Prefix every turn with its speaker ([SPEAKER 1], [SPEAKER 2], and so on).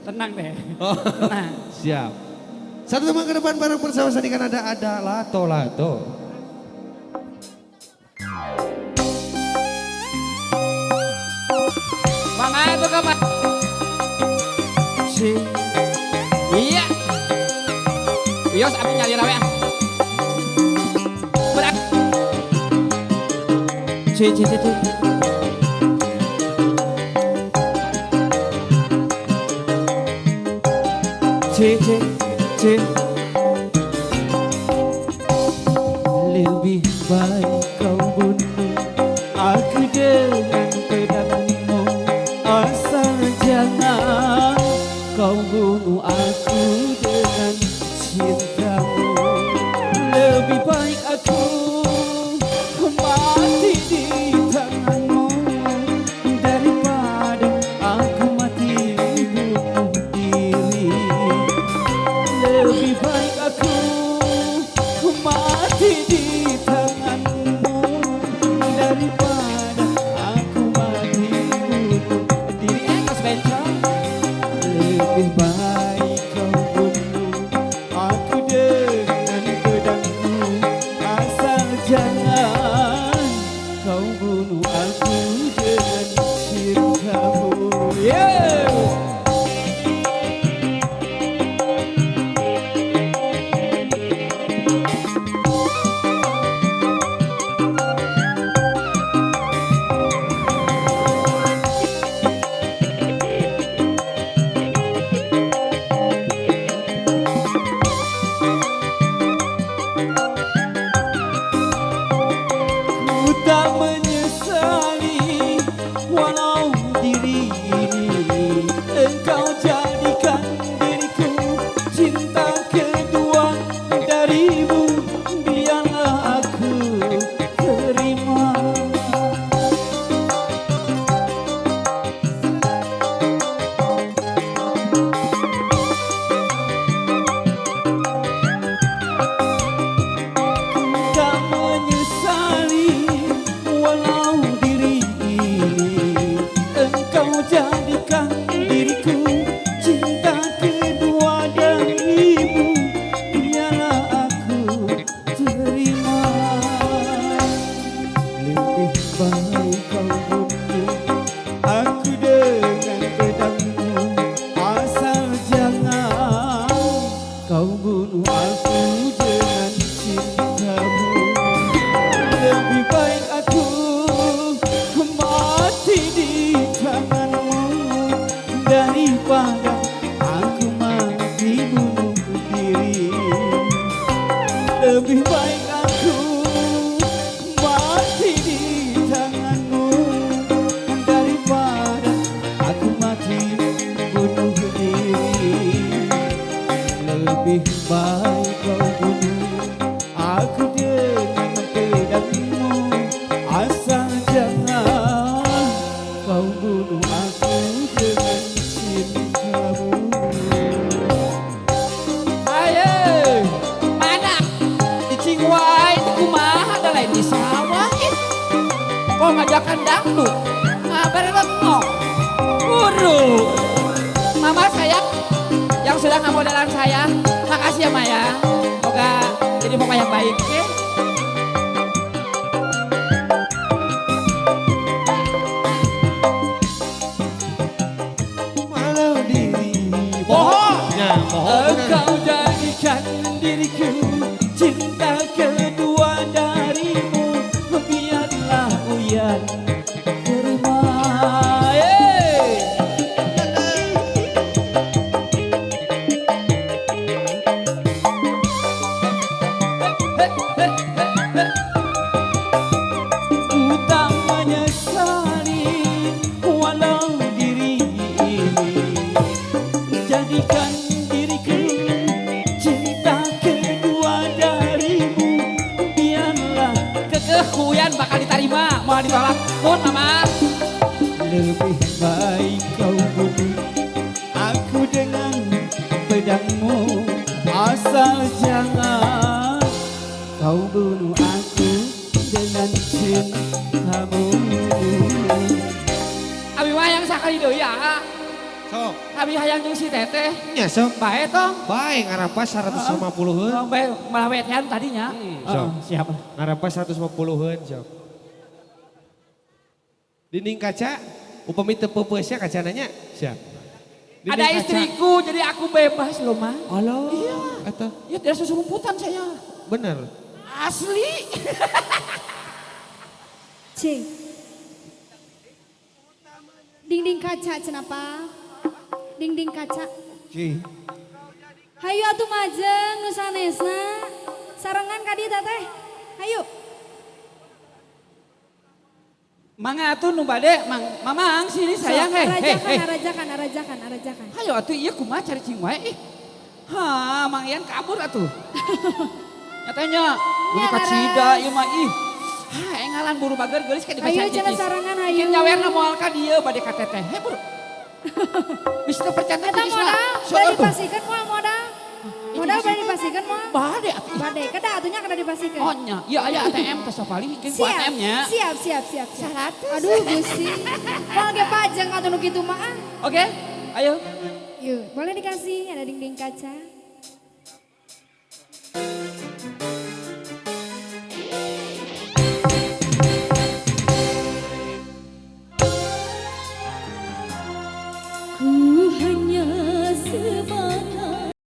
[SPEAKER 1] Tenang deh.
[SPEAKER 2] Oh,
[SPEAKER 1] Tenang.
[SPEAKER 2] siap. Satu teman ke depan bareng bersama Sandika Nada ada Lato Lato.
[SPEAKER 1] Mana itu kapan? Si. Iya. Bios abdi nyali rawe. Berak. Si. C. Lebih baik kau bunuh aku dengan pedangmu. Asal jangan kau bunuh aku dengan cintamu. Lebih baik aku mati di tanganmu daripada aku mati bunuh diri. Lebih baik aku mati di tanganmu daripada aku mati bunuh diri. Mas Bencong. Lebih baik kau bunuh aku dengan pedangmu. Asal jangan kau bunuh aku dengan cintamu. Yeah. Ku tak menyesali walau diri ini engkau jadikan diriku cinta kedua darimu. Biarlah aku terima. Tak menyesali walau diri ini engkau jadikan diriku cinta kedua darimu. Biarlah aku terima. Lebih baik kau bunuh aku dengan pedangmu. Asal jangan kau bunuh aku dengan cintamu. Lebih baik aku mati di tanganmu daripada aku mati bunuh diri. Lebih baik aku mati di tanganmu daripada aku mati bunuh diri. Lebih baik kau bunuh aku dengan pedangmu. Asal jangan kau bunuh aku dengan cintamu. Ayo, mana? Di Cingwai, di kumaha ada lain di sawah. Kok ngajakan dangdut? Ngabar bengok. Guru. Mama sayang yang sudah ngamodelan saya. Makasih ya Maya. Semoga jadi pokok yang baik. Oke?
[SPEAKER 2] Walau diri
[SPEAKER 1] Bohong.
[SPEAKER 2] Nah, bohong.
[SPEAKER 1] Engkau jadikan diriku cinta kedua darimu. Biarlah uyan terima. Ku tak menyesali walau diri ini jadikan diriku cinta kedua darimu. Biarlah kekehuyan bakal diterima. Mau ditolak pun mama. Lebih baik kau bunuh aku dengan pedangmu. Asal jangan kau bunuh aku dengan cintamu. Abi mah yang sakali deui ya.
[SPEAKER 2] Sok.
[SPEAKER 1] abi hayang jeung si teteh.
[SPEAKER 2] Nya sok.
[SPEAKER 1] Bae tong.
[SPEAKER 2] Baik ngarapas 150-heun.
[SPEAKER 1] Oh, bae malah wetean tadinya.
[SPEAKER 2] Sok.
[SPEAKER 1] Siap.
[SPEAKER 2] Ngarapas 150-heun sok. Dinding kaca, upami teu peupeusnya kaca nanya. Siap. Dinding
[SPEAKER 1] Ada
[SPEAKER 2] kaca.
[SPEAKER 1] istriku jadi aku bebas loh mah.
[SPEAKER 2] Halo.
[SPEAKER 1] Iya.
[SPEAKER 2] Eta
[SPEAKER 1] Ya tidak seserumputan saya.
[SPEAKER 2] bener.
[SPEAKER 1] Asli.
[SPEAKER 3] C. Dinding kaca cenapa? Dinding kaca.
[SPEAKER 2] Ci.
[SPEAKER 3] Hayu atuh majeng nu sanesna. Sarengan ka dieu teh. Hayu.
[SPEAKER 1] Mangga atuh nu bade, Mamang sini sayang heh.
[SPEAKER 3] Arajakan.
[SPEAKER 1] Hayo atuh ieu kumaha cari cing wae ih. Ha, Mang Ian kabur atuh. Nyatanya, buru kacida ieu mah ih. Ha, engalan buru bager geulis ka di
[SPEAKER 3] Hayu
[SPEAKER 1] baca
[SPEAKER 3] cenah sarangan hayu.
[SPEAKER 1] Mungkin nyawerna moal ka dieu bade ka teteh. He buru. Bisa percaya
[SPEAKER 3] Eta modal, bade dipasikeun moal modal. Modal bade dipasikeun moal.
[SPEAKER 1] Bade atuh.
[SPEAKER 3] Bade, kada atunya kada dipasikeun.
[SPEAKER 1] Oh nya, ieu aya ATM teh sapali jeung ku ATM nya.
[SPEAKER 3] Siap.
[SPEAKER 1] 100.
[SPEAKER 3] Aduh Gusti. Moal ge pajeng atuh nu kitu mah.
[SPEAKER 1] Oke, ayo.
[SPEAKER 3] Yuk, boleh dikasih ada dinding kaca.